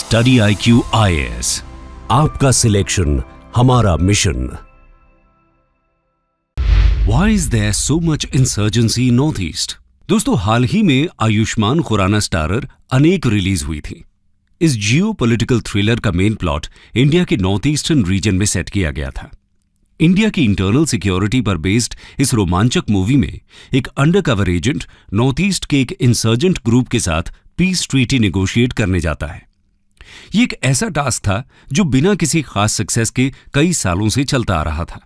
Study IQ IAS, आपका selection हमारा mission. Why is there so much insurgency in North East? दोस्तों, हाल ही में Ayushman Khurana starrer अनेक रिलीज हुई थी। इस जियो पॉलिटिकल थ्रिलर का मेन प्लॉट इंडिया के नॉर्थ ईस्टर्न रीजन में सेट किया गया था। इंडिया की इंटरनल सिक्योरिटी पर बेस्ड इस रोमांचक मूवी में एक अंडरकवर एजेंट नॉर्थ ईस्ट के एक इंसर्जेंट ग्रुप के साथ पीस ट्रीटी नेगोशिएट करने जाता है। ये एक ऐसा टास्क था जो बिना किसी खास सक्सेस के कई सालों से चलता आ रहा था।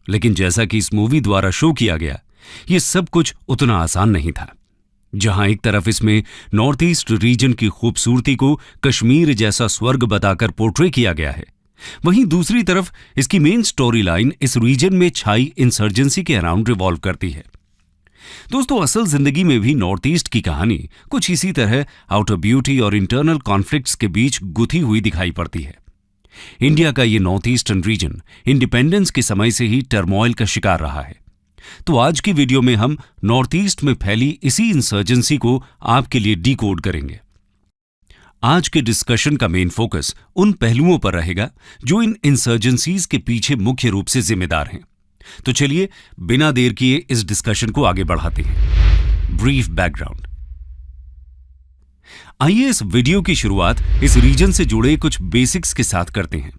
लेकिन जैसा कि इस मूवी द्वारा शो किया गया, ये सब कुछ उतना आसान नहीं था। जहां एक तरफ इसमें नॉर्थ ईस्ट रीजन की खूबसूरती को कश्मीर जैसा स्वर्ग बताकर पोर्ट्रे किया गया है, वहीं दूसरी तरफ इसकी मेन स्टोरी लाइन इस रीजन में छाई इंसर्जेंसी के अराउंड रिवॉल्व करती है। दोस्तों, असल जिंदगी में भी नॉर्थ ईस्ट की कहानी कुछ इसी तरह आउटर ब्यूटी और इंटरनल कॉन्फ्लिक्ट्स के बीच गुथी हुई दिखाई पड़ती है। इंडिया का ये नॉर्थ ईस्टर्न रीजन इंडिपेंडेंस के समय से ही टर्मोइल का शिकार रहा है। तो आज की वीडियो में हम नॉर्थ ईस्ट में फैली इसी इंसर्जेंसी को आपके लिए डिकोड करेंगे। आज के डिस्कशन का मेन फोकस उन पहलुओं पर रहेगा जो इन इंसर्जेंसीज के पीछे मुख्य रूप से जिम्मेदार हैं। तो चलिए बिना देर किए इस डिस्कशन को आगे बढ़ाते हैं। Brief background. आइए इस वीडियो की शुरुआत इस रीजन से जुड़े कुछ बेसिक्स के साथ करते हैं।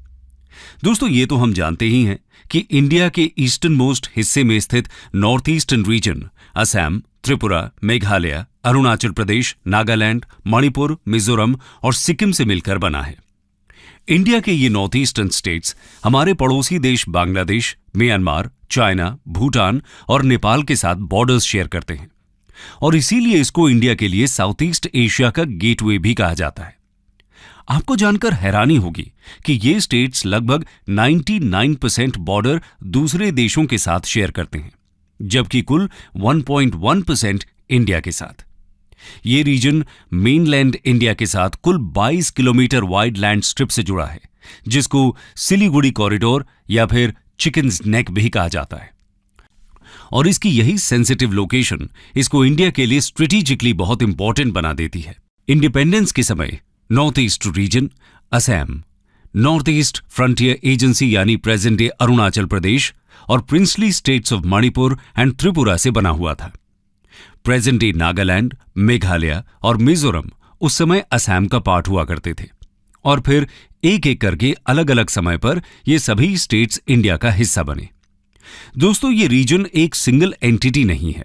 दोस्तों, ये तो हम जानते ही हैं कि इंडिया के ईस्टर्न मोस्ट हिस्से में स्थित north eastern region Assam, Tripura, Meghalaya, Arunachal Pradesh, Nagaland, Manipur, Mizoram और सिक्किम से मिलकर बना है। इंडिया के ये नॉर्थ ईस्टर्न स्टेट्स हमारे पड़ोसी देश बांग्लादेश, म्यांमार, चाइना, भूटान और नेपाल के साथ बॉर्डर्स शेयर करते हैं और इसीलिए इसको इंडिया के लिए साउथ ईस्ट एशिया का गेटवे भी कहा जाता है। आपको जानकर हैरानी होगी कि ये स्टेट्स लगभग 99% बॉर्डर दूसरे देशों के साथ शेयर करते हैं, जबकि कुल 1.1% इंडिया के साथ। ये रीजन मेनलैंड इंडिया के साथ कुल 22 किलोमीटर वाइड लैंड स्ट्रिप से जुड़ा है, जिसको सिलीगुड़ी कॉरिडोर या फिर चिकन्स नेक भी कहा जाता है। और इसकी यही सेंसिटिव लोकेशन इसको इंडिया के लिए स्ट्रेटेजिकली बहुत इंपॉर्टेंट बना देती है। इंडिपेंडेंस के समय north east reason Assam, north east frontier agency यानी प्रेजेंट डे अरुणाचल प्रदेश और princely states of Manipur and Tripura से बना हुआ था। प्रेजेंट डे नागालैंड, मेघालय और मिजोरम उस समय असम का पार्ट हुआ करते थे और फिर एक एक करके अलग अलग समय पर ये सभी स्टेट्स इंडिया का हिस्सा बने। दोस्तों, ये रीजन एक सिंगल एंटिटी नहीं है।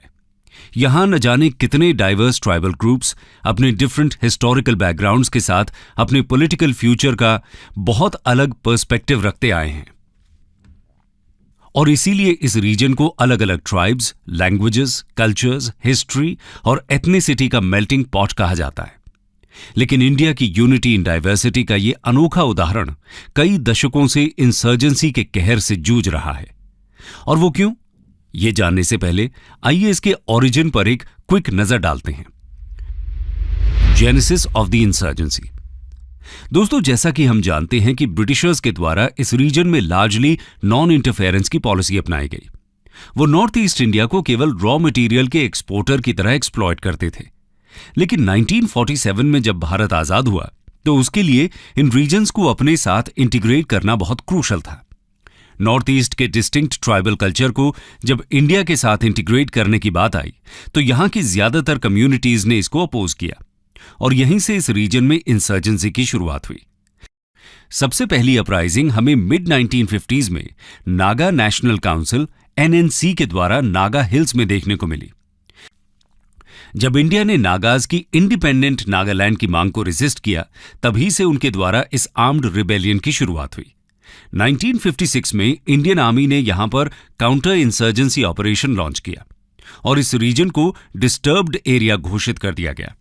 यहां न जाने कितने डाइवर्स ट्राइबल ग्रुप्स अपने डिफरेंट हिस्टोरिकल बैकग्राउंड्स के साथ अपने पॉलिटिकल फ्यूचर का बहुत अलग पर्सपेक्टिव रखते आए हैं और इसीलिए इस रीजन को अलग अलग ट्राइब्स, लैंग्वेजेस, कल्चर्स, हिस्ट्री और एथनिसिटी का मेल्टिंग पॉट कहा जाता है। लेकिन इंडिया की यूनिटी इन डाइवर्सिटी का ये अनोखा उदाहरण कई दशकों से इंसर्जेंसी के कहर से जूझ रहा है। और वो क्यों, ये जानने से पहले आइए इसके ओरिजिन पर एक क्विक नजर डालते हैं। Genesis of the insurgency. दोस्तों, जैसा कि हम जानते हैं कि ब्रिटिशर्स के द्वारा इस रीजन में लार्जली नॉन इंटरफेरेंस की पॉलिसी अपनाई गई। वो नॉर्थ ईस्ट इंडिया को केवल रॉ मटेरियल के एक्सपोर्टर की तरह एक्सप्लॉयट करते थे। लेकिन 1947 में जब भारत आजाद हुआ तो उसके लिए इन रीजन्स को अपने साथ इंटीग्रेट करना बहुत क्रूशल था। नॉर्थ ईस्ट के डिस्टिंक्ट ट्राइबल कल्चर को जब इंडिया के साथ इंटीग्रेट करने की बात आई तो यहां की ज्यादातर कम्युनिटीज ने इसको अपोज किया और यहीं से इस रीजन में इंसर्जेंसी की शुरुआत हुई। सबसे पहली अपराइजिंग हमें मिड 1950s में नागा नेशनल काउंसिल NNC के द्वारा नागा हिल्स में देखने को मिली। जब इंडिया ने नागाज की इंडिपेंडेंट नागालैंड की मांग को रेजिस्ट किया, तभी से उनके द्वारा इस आर्म्ड रिबेलियन की शुरुआत हुई। 1956 में इंडियन आर्मी ने यहां पर काउंटर इंसर्जेंसी ऑपरेशन लॉन्च किया और इस रीजन को डिस्टर्ब्ड एरिया घोषित कर दिया गया।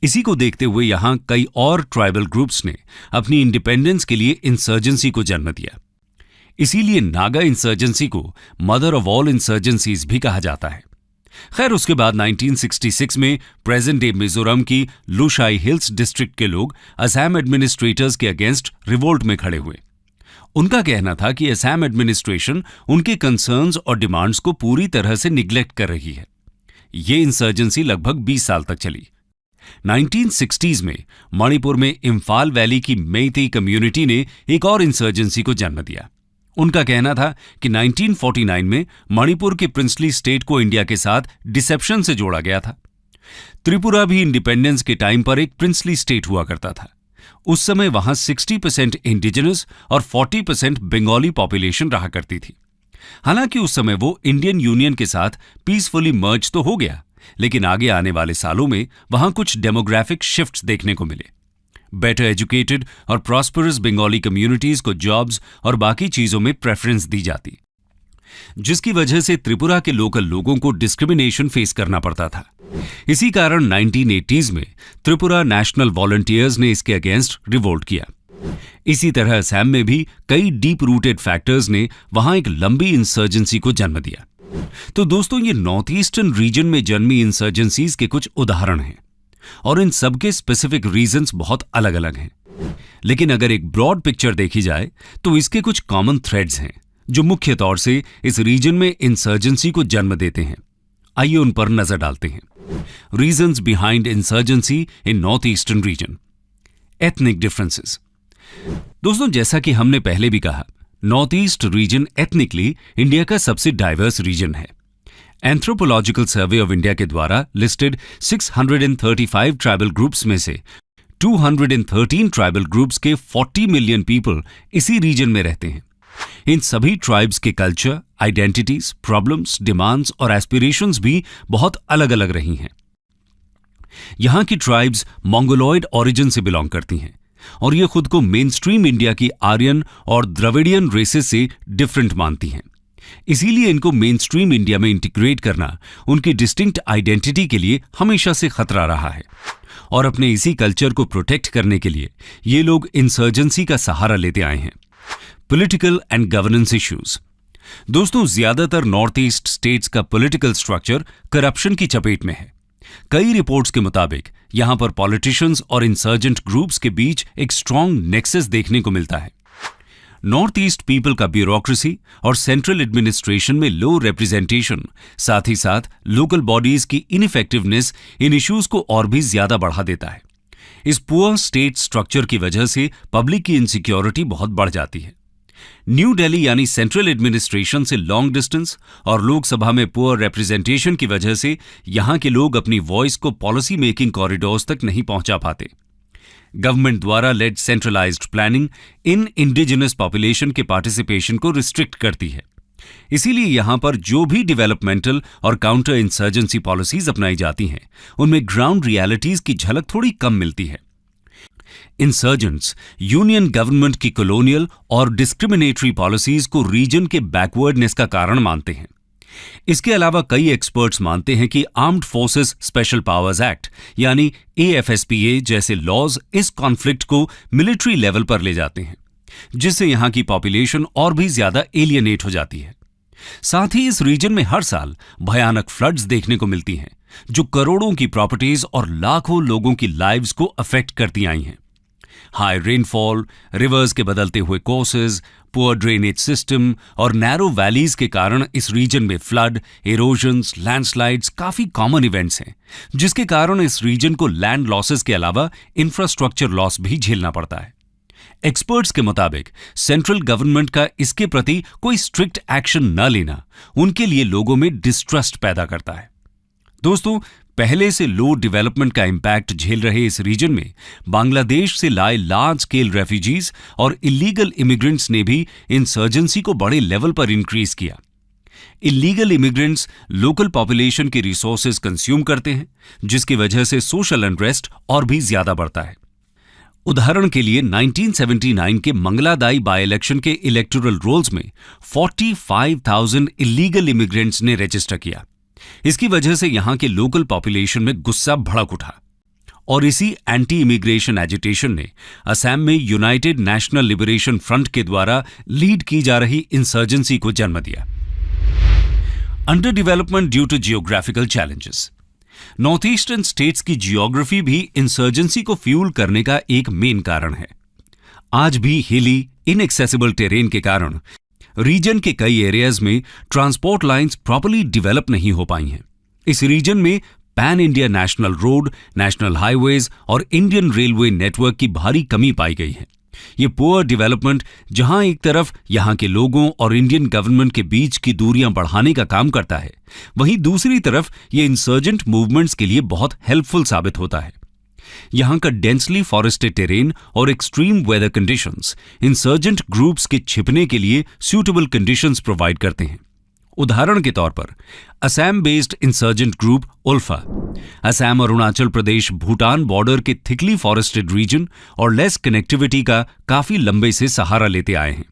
इसी को देखते हुए यहां कई और ट्राइबल ग्रुप्स ने अपनी इंडिपेंडेंस के लिए इंसर्जेंसी को जन्म दिया। इसीलिए नागा इंसर्जेंसी को मदर ऑफ ऑल इंसर्जेंसीज भी कहा जाता है। खैर, उसके बाद 1966 में प्रेजेंट डे मिजोरम की लुशाई हिल्स डिस्ट्रिक्ट के लोग असम एडमिनिस्ट्रेटर्स के अगेंस्ट रिवोल्ट में खड़े हुए। उनका कहना था कि असम एडमिनिस्ट्रेशन उनके कंसर्न्स और डिमांड्स को पूरी तरह से निग्लेक्ट कर रही है। ये इंसर्जेंसी लगभग 20 साल तक चली। 1960s में मणिपुर में इम्फाल वैली की मेइतेई कम्युनिटी ने एक और इंसर्जेंसी को जन्म दिया। उनका कहना था कि 1949 में मणिपुर के प्रिंसली स्टेट को इंडिया के साथ डिसेप्शन से जोड़ा गया था। त्रिपुरा भी इंडिपेंडेंस के टाइम पर एक प्रिंसली स्टेट हुआ करता था। उस समय वहां 60% इंडिजिनस और 40% बंगाली पॉपुलेशन रहा करती थी। हालांकि उस समय वो इंडियन यूनियन के साथ पीसफुली मर्ज तो हो गया, लेकिन आगे आने वाले सालों में वहां कुछ डेमोग्राफिक शिफ्ट्स देखने को मिले। बेटर एजुकेटेड और प्रॉस्परस बंगाली कम्युनिटीज को जॉब्स और बाकी चीजों में प्रेफरेंस दी जाती, जिसकी वजह से त्रिपुरा के लोकल लोगों को डिस्क्रिमिनेशन फेस करना पड़ता था। इसी कारण 1980s में त्रिपुरा नेशनल वॉलंटियर्स ने इसके अगेंस्ट रिवोल्ट किया। इसी तरह असम में भी कई डीप रूटेड फैक्टर्स ने वहां एक लंबी इंसर्जेंसी को जन्म दिया। तो दोस्तों, ये नॉर्थ ईस्टर्न रीजन में जन्मी इंसर्जेंसीज के कुछ उदाहरण हैं और इन सबके स्पेसिफिक रीजंस बहुत अलग अलग हैं। लेकिन अगर एक ब्रॉड पिक्चर देखी जाए तो इसके कुछ कॉमन थ्रेड्स हैं जो मुख्य तौर से इस रीजन में इंसर्जेंसी को जन्म देते हैं। आइए उन पर नजर डालते हैं। Reasons behind insurgency in north eastern region. Ethnic differences. दोस्तों, जैसा कि हमने पहले भी कहा, north east region ethnically India का सबसे डाइवर्स रीजन है। एंथ्रोपोलॉजिकल सर्वे ऑफ इंडिया के द्वारा लिस्टेड 635 ट्राइबल ग्रुप्स में से 213 ट्राइबल ग्रुप्स के 40 मिलियन पीपल इसी रीजन में रहते हैं। इन सभी ट्राइब्स के कल्चर, आइडेंटिटीज, प्रॉब्लम्स, डिमांड्स और एस्पिरेशंस भी बहुत अलग अलग रही हैं। यहां की ट्राइब्स मंगोलॉयड ओरिजिन से बिलोंग करती हैं और ये खुद को मेन स्ट्रीम इंडिया की आर्यन और द्रविडियन रेसेस से डिफरेंट मानती हैं। इसीलिए इनको मेन स्ट्रीम इंडिया में इंटीग्रेट करना उनकी डिस्टिंक्ट आइडेंटिटी के लिए हमेशा से खतरा रहा है और अपने इसी कल्चर को प्रोटेक्ट करने के लिए ये लोग इंसर्जेंसी का सहारा लेते आए हैं। Political and governance issues. दोस्तों, ज्यादातर नॉर्थ ईस्ट स्टेट्स का पॉलिटिकल स्ट्रक्चर करप्शन की चपेट में है। कई रिपोर्ट्स के मुताबिक यहां पर पॉलिटिशियंस और इंसर्जेंट ग्रुप्स के बीच एक स्ट्रॉन्ग नेक्सस देखने को मिलता है। नॉर्थ ईस्ट पीपल का ब्यूरोक्रेसी और सेंट्रल एडमिनिस्ट्रेशन में लो रिप्रेजेंटेशन, साथ ही साथ लोकल बॉडीज की इनइफेक्टिवनेस इन इश्यूज को और भी ज्यादा बढ़ा देता है। इस पुअर स्टेट स्ट्रक्चर की वजह से पब्लिक की इनसिक्योरिटी बहुत बढ़ जाती है। न्यू दिल्ली यानी सेंट्रल एडमिनिस्ट्रेशन से लॉन्ग डिस्टेंस और लोकसभा में पुअर रिप्रेजेंटेशन की वजह से यहां के लोग अपनी वॉइस को पॉलिसी मेकिंग कॉरिडोर्स तक नहीं पहुंचा पाते। गवर्नमेंट द्वारा led centralised planning in indigenous population के पार्टिसिपेशन को रिस्ट्रिक्ट करती है। इसीलिए यहां पर जो भी डेवलपमेंटल और काउंटर इंसर्जेंसी पॉलिसीज अपनाई जाती हैं, उनमें ग्राउंड रियलिटीज की झलक थोड़ी कम मिलती है। इंसर्जेंट्स यूनियन गवर्नमेंट की कॉलोनियल और डिस्क्रिमिनेटरी पॉलिसीज को रीजन के बैकवर्डनेस का कारण मानते हैं। इसके अलावा कई एक्सपर्ट्स मानते हैं कि armed forces special powers act यानी AFSPA जैसे लॉज इस कॉन्फ्लिक्ट को मिलिट्री लेवल पर ले जाते हैं, जिससे यहां की पॉपुलेशन और भी ज्यादा एलियनेट हो जाती है। साथ ही इस रीजन में हर साल भयानक फ्लड्स देखने को मिलती हैं, जो करोड़ों की प्रॉपर्टीज और लाखों लोगों की लाइव्स को अफेक्ट करती आई हैं। हाई रेनफॉल, रिवर्स के बदलते हुए कोर्सेज, पुअर ड्रेनेज सिस्टम और नैरो वैलीज के कारण इस रीजन में फ्लड, इरोजन्स, लैंडस्लाइड्स काफी कॉमन इवेंट्स हैं, जिसके कारण इस रीजन को लैंड लॉसेस के अलावा इंफ्रास्ट्रक्चर लॉस भी झेलना पड़ता है। एक्सपर्ट्स के मुताबिक सेंट्रल गवर्नमेंट का इसके प्रति कोई स्ट्रिक्ट एक्शन न लेना उनके लिए लोगों में डिस्ट्रस्ट पैदा करता है। दोस्तों, पहले से लो डेवलपमेंट का इंपैक्ट झेल रहे इस रीजन में बांग्लादेश से लाए लार्ज स्केल रेफ्यूजीज और इलीगल इमिग्रेंट्स ने भी इंसर्जेंसी को बड़े लेवल पर इंक्रीज किया। इलीगल इमिग्रेंट्स लोकल पॉपुलेशन के रिसोर्सेज कंज्यूम करते हैं, जिसकी वजह से सोशल अनरेस्ट और भी ज्यादा बढ़ता है। उदाहरण के लिए 1979 के मंगलादाई बाय इलेक्शन के इलेक्टोरल रोल्स में 45,000 इलीगल इमिग्रेंट्स ने रजिस्टर किया। इसकी वजह से यहां के लोकल पॉपुलेशन में गुस्सा भड़क उठा और इसी एंटी इमिग्रेशन एजिटेशन ने असम में यूनाइटेड नेशनल लिबरेशन फ्रंट के द्वारा लीड की जा रही इंसर्जेंसी को जन्म दिया। Underdevelopment due to geographical challenges. North eastern states की जियोग्राफी भी इंसर्जेंसी को फ्यूल करने का एक मेन कारण है। आज भी हिली, इनएक्सेसिबल टेरेन के कारण रीजन के कई एरियाज में ट्रांसपोर्ट लाइंस प्रॉपर्ली डेवलप नहीं हो पाई हैं। इस रीजन में pan India national road, national highways और इंडियन रेलवे नेटवर्क की भारी कमी पाई गई है। ये पुअर डेवलपमेंट जहां एक तरफ यहां के लोगों और इंडियन गवर्नमेंट के बीच की दूरियां बढ़ाने का काम करता है, वहीं दूसरी तरफ ये इंसर्जेंट मूवमेंट्स के लिए बहुत हेल्पफुल साबित होता है। यहां का डेंसली फॉरेस्टेड टेरेन और extreme weather conditions insurgent groups के छिपने के लिए सूटेबल कंडीशंस प्रोवाइड करते हैं। उदाहरण के तौर पर Assam based insurgent group ULFA Assam और अरुणाचल प्रदेश भूटान बॉर्डर के थिकली फॉरेस्टेड रीजन और लेस कनेक्टिविटी का काफी लंबे से सहारा लेते आए हैं।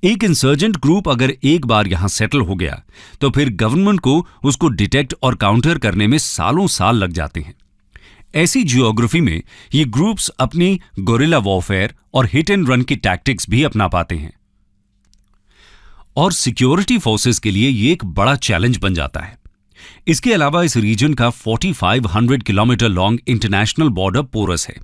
एक इंसर्जेंट ग्रुप अगर एक बार यहां सेटल हो गया तो फिर गवर्नमेंट को उसको डिटेक्ट और काउंटर करने में सालों साल लग जाते हैं। ऐसी जियोग्राफी में ये ग्रुप्स अपनी गोरिल्ला वॉरफेयर और हिट एंड रन की टैक्टिक्स भी अपना पाते हैं और सिक्योरिटी फोर्सेस के लिए ये एक बड़ा चैलेंज बन जाता है। इसके अलावा इस रीजन का 4500 kilometre long international border porous है,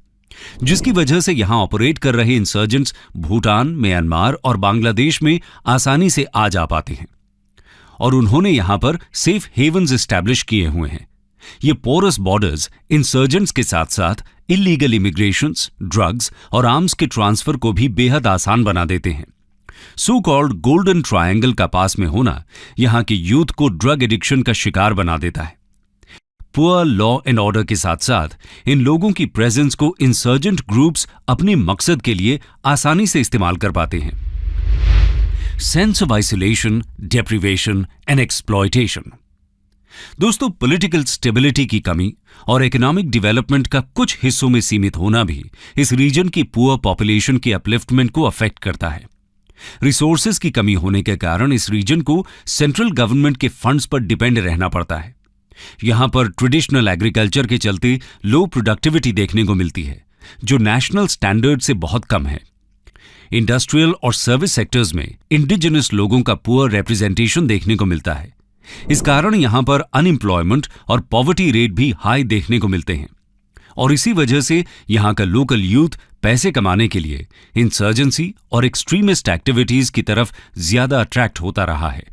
जिसकी वजह से यहां ऑपरेट कर रहे इंसर्जेंट्स भूटान, म्यांमार और बांग्लादेश में आसानी से आ जा पाते हैं और उन्होंने यहां पर सेफ हेवन्स एस्टैब्लिश किए हुए हैं। ये पोरस बॉर्डर्स इंसर्जेंट्स के साथ साथ इलीगल इमिग्रेशंस, ड्रग्स और आर्म्स के ट्रांसफर को भी बेहद आसान बना देते हैं। सो कॉल्ड गोल्डन ट्रायंगल का पास में होना यहां के यूथ को ड्रग एडिक्शन का शिकार बना देता है। पुअर लॉ एंड ऑर्डर के साथ साथ इन लोगों की प्रेजेंस को इंसर्जेंट ग्रुप्स अपने मकसद के लिए आसानी से इस्तेमाल कर पाते हैं। Sense of isolation, deprivation and exploitation. दोस्तों, पॉलिटिकल स्टेबिलिटी की कमी और इकोनॉमिक डेवलपमेंट का कुछ हिस्सों में सीमित होना भी इस रीजन की पुअर पॉपुलेशन के अपलिफ्टमेंट को अफेक्ट करता है। रिसोर्सेज की कमी होने के कारण इस रीजन को सेंट्रल गवर्नमेंट के फंड्स पर डिपेंड रहना पड़ता है। यहां पर ट्रेडिशनल एग्रीकल्चर के चलते लो प्रोडक्टिविटी देखने को मिलती है, जो नेशनल स्टैंडर्ड से बहुत कम है। इंडस्ट्रियल और सर्विस सेक्टर्स में इंडिजिनस लोगों का पुअर रिप्रेजेंटेशन देखने को मिलता है। इस कारण यहां पर अनएम्प्लॉयमेंट और पॉवर्टी रेट भी हाई देखने को मिलते हैं और इसी वजह से यहां का लोकल यूथ पैसे कमाने के लिए इंसर्जेंसी और एक्सट्रीमिस्ट एक्टिविटीज की तरफ ज्यादा अट्रैक्ट होता रहा है।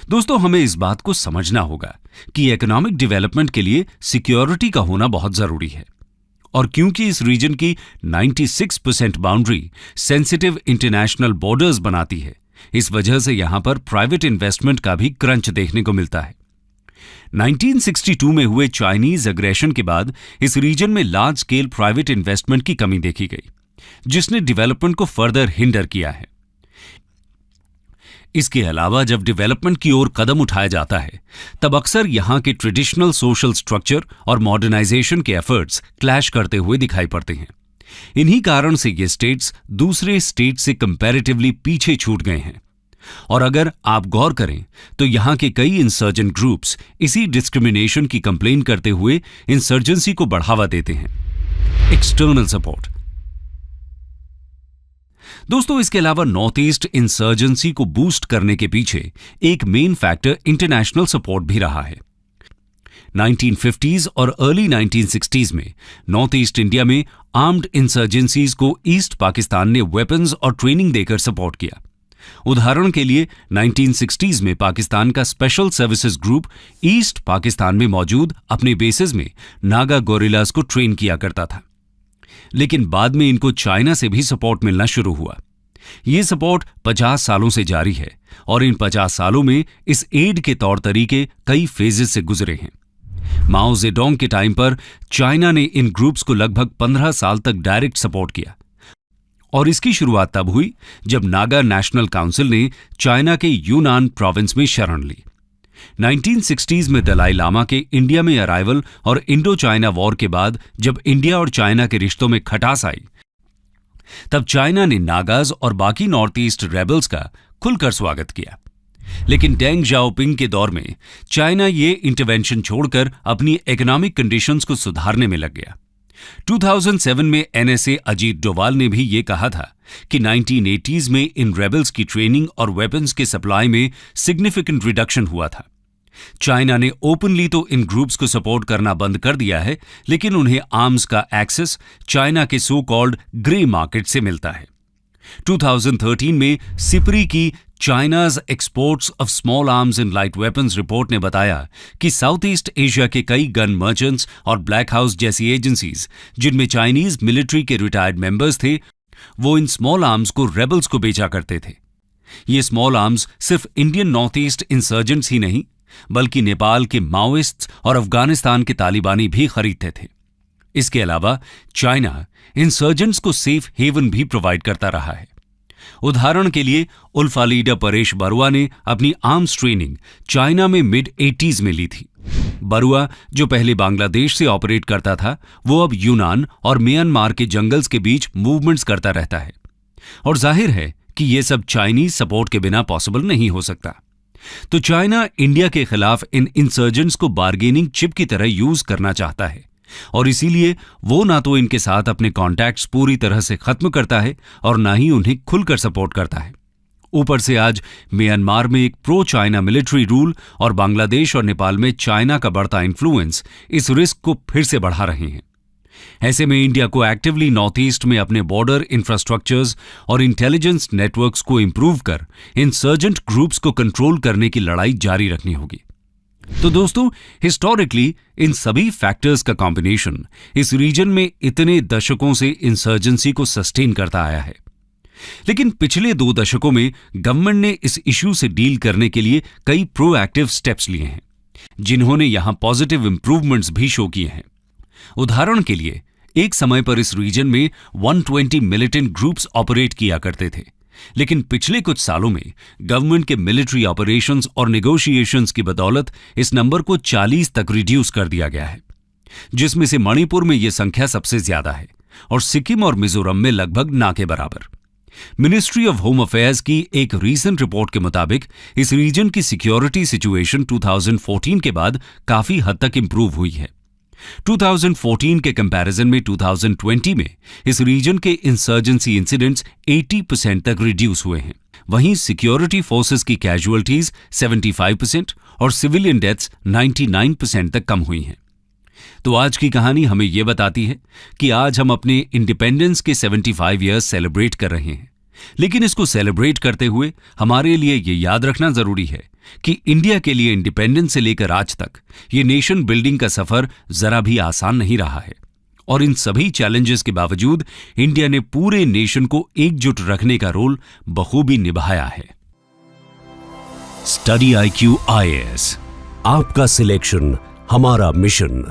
दोस्तों, हमें इस बात को समझना होगा कि इकोनॉमिक डेवलपमेंट के लिए सिक्योरिटी का होना बहुत जरूरी है और क्योंकि इस रीजन की 96% बाउंड्री सेंसिटिव इंटरनेशनल बॉर्डर्स बनाती है, इस वजह से यहां पर प्राइवेट इन्वेस्टमेंट का भी क्रंच देखने को मिलता है। 1962 में हुए चाइनीज अग्रेशन के बाद इस रीजन में लार्ज स्केल प्राइवेट इन्वेस्टमेंट की कमी देखी गई, जिसने डेवलपमेंट को फर्दर हिंडर किया है। इसके अलावा जब डेवलपमेंट की ओर कदम उठाया जाता है, तब अक्सर यहां के ट्रेडिशनल सोशल स्ट्रक्चर और मॉडर्नाइजेशन के एफर्ट्स क्लैश करते हुए दिखाई पड़ते हैं। इन्हीं कारण से ये स्टेट्स दूसरे स्टेट से कंपैरेटिवली पीछे छूट गए हैं और अगर आप गौर करें तो यहां के कई इंसर्जेंट ग्रुप्स इसी डिस्क्रिमिनेशन की कंप्लेन करते हुए इंसर्जेंसी को बढ़ावा देते हैं। External support. दोस्तों, इसके अलावा नॉर्थ ईस्ट इंसर्जेंसी को बूस्ट करने के पीछे एक मेन फैक्टर इंटरनेशनल सपोर्ट भी रहा है। 1950s और अर्ली 1960s में नॉर्थ ईस्ट इंडिया में आर्म्ड इंसर्जेंसीज को ईस्ट पाकिस्तान ने वेपन्स और ट्रेनिंग देकर सपोर्ट किया। उदाहरण के लिए 1960s में पाकिस्तान का special services group east Pakistan में मौजूद अपने बेसेस में नागा गोरिल्लास को ट्रेन किया करता था, लेकिन बाद में इनको चाइना से भी सपोर्ट मिलना शुरू हुआ। ये सपोर्ट 50 सालों से जारी है और इन 50 सालों में इस एड के तौर तरीके कई फेजेस से गुजरे हैं। माओ जेडोंग के टाइम पर चाइना ने इन ग्रुप्स को लगभग 15 साल तक डायरेक्ट सपोर्ट किया और इसकी शुरुआत तब हुई जब नागा नेशनल काउंसिल ने चाइना के यूनान प्रोविंस में शरण ली। 1960s में दलाई लामा के इंडिया में अराइवल और इंडो चाइना वॉर के बाद जब इंडिया और चाइना के रिश्तों में खटास आई, तब चाइना ने नागाज और बाकी नॉर्थ ईस्ट रेबल्स का खुलकर स्वागत किया। लेकिन डेंग जाओपिंग के दौर में चाइना ये इंटरवेंशन छोड़कर अपनी इकोनॉमिक कंडीशंस को सुधारने में लग गया। 2007 में एनएसए अजीत डोवाल ने भी ये कहा था कि 1980s में इन रेबल्स की ट्रेनिंग और वेपन्स के सप्लाई में सिग्निफिकेंट रिडक्शन हुआ था। चाइना ने ओपनली तो इन ग्रुप्स को सपोर्ट करना बंद कर दिया है, लेकिन उन्हें आर्म्स का एक्सेस चाइना के सो कॉल्ड ग्रे मार्केट से मिलता है। 2013 में सिपरी की China's exports of small arms and light weapons report ने बताया कि साउथ ईस्ट एशिया के कई गन मर्चेंट्स और ब्लैक हाउस जैसी एजेंसीज जिनमें चाइनीज मिलिट्री के रिटायर्ड मेंबर्स थे, वो इन स्मॉल आर्म्स को रेबल्स को बेचा करते थे। ये स्मॉल आर्म्स सिर्फ इंडियन नॉर्थ ईस्ट इंसर्जेंट्स ही नहीं, बल्कि नेपाल के माओइस्ट्स और अफगानिस्तान के तालिबानी भी खरीदते थे। इसके अलावा चाइना इंसर्जेंट्स को सेफ हेवन भी प्रोवाइड करता रहा है। उदाहरण के लिए उल्फा लीडर परेश बरुआ ने अपनी आर्म्स ट्रेनिंग चाइना में मिड-80s में ली थी। बरुआ, जो पहले बांग्लादेश से ऑपरेट करता था, वो अब यूनान और म्यांमार के जंगल्स के बीच मूवमेंट्स करता रहता है। और जाहिर है कि ये सब चाइनीज सपोर्ट के बिना पॉसिबल नहीं हो सकता। तो चाइना इंडिया के खिलाफ इन इंसर्जेंट्स को बार्गेनिंग चिप की तरह यूज करना चाहता है, और इसीलिए वो ना तो इनके साथ अपने कॉन्टैक्ट्स पूरी तरह से खत्म करता है और ना ही उन्हें खुलकर सपोर्ट करता है। ऊपर से आज म्यांमार में एक प्रो चाइना मिलिट्री रूल और बांग्लादेश और नेपाल में चाइना का बढ़ता इन्फ्लुएंस इस रिस्क को फिर से बढ़ा रहे हैं। ऐसे में इंडिया को एक्टिवली नॉर्थ ईस्ट में अपने बॉर्डर इंफ्रास्ट्रक्चर्स और इंटेलिजेंस नेटवर्क्स को इंप्रूव कर इंसर्जेंट ग्रुप्स को कंट्रोल करने की लड़ाई जारी रखनी होगी। तो दोस्तों, हिस्टोरिकली इन सभी फैक्टर्स का कॉम्बिनेशन इस रीजन में इतने दशकों से इंसर्जेंसी को सस्टेन करता आया है। लेकिन पिछले 2 दशकों में गवर्नमेंट ने इस इश्यू से डील करने के लिए कई प्रोएक्टिव स्टेप्स लिए हैं, जिन्होंने यहां पॉजिटिव इंप्रूवमेंट्स भी शो किए हैं। उदाहरण के लिए, एक समय पर इस रीजन में 120 मिलिटेंट ग्रुप्स ऑपरेट किया करते थे, लेकिन पिछले कुछ सालों में गवर्नमेंट के मिलिट्री ऑपरेशंस और नेगोशिएशंस की बदौलत इस नंबर को 40 तक रिड्यूस कर दिया गया है, जिसमें से मणिपुर में यह संख्या सबसे ज्यादा है और सिक्किम और मिजोरम में लगभग ना के बराबर। मिनिस्ट्री ऑफ होम अफेयर्स की एक रीसेंट रिपोर्ट के मुताबिक इस रीजन की सिक्योरिटी सिचुएशन 2014 के बाद काफी हद तक इंप्रूव हुई है। 2014 के कंपैरिजन में 2020 में इस रीजन के इंसर्जेंसी इंसिडेंट्स 80% तक रिड्यूस हुए हैं। वहीं सिक्योरिटी फोर्सेस की कैजुअलिटीज 75% और सिविलियन डेथ्स 99% तक कम हुई हैं। तो आज की कहानी हमें यह बताती है कि आज हम अपने इंडिपेंडेंस के 75 ईयर्स सेलिब्रेट कर रहे हैं, लेकिन इसको सेलिब्रेट करते हुए हमारे लिए ये याद रखना जरूरी है कि इंडिया के लिए इंडिपेंडेंस से लेकर आज तक ये नेशन बिल्डिंग का सफर जरा भी आसान नहीं रहा है, और इन सभी चैलेंजेस के बावजूद इंडिया ने पूरे नेशन को एकजुट रखने का रोल बखूबी निभाया है। स्टडी IQ IAS, आपका सिलेक्शन हमारा मिशन।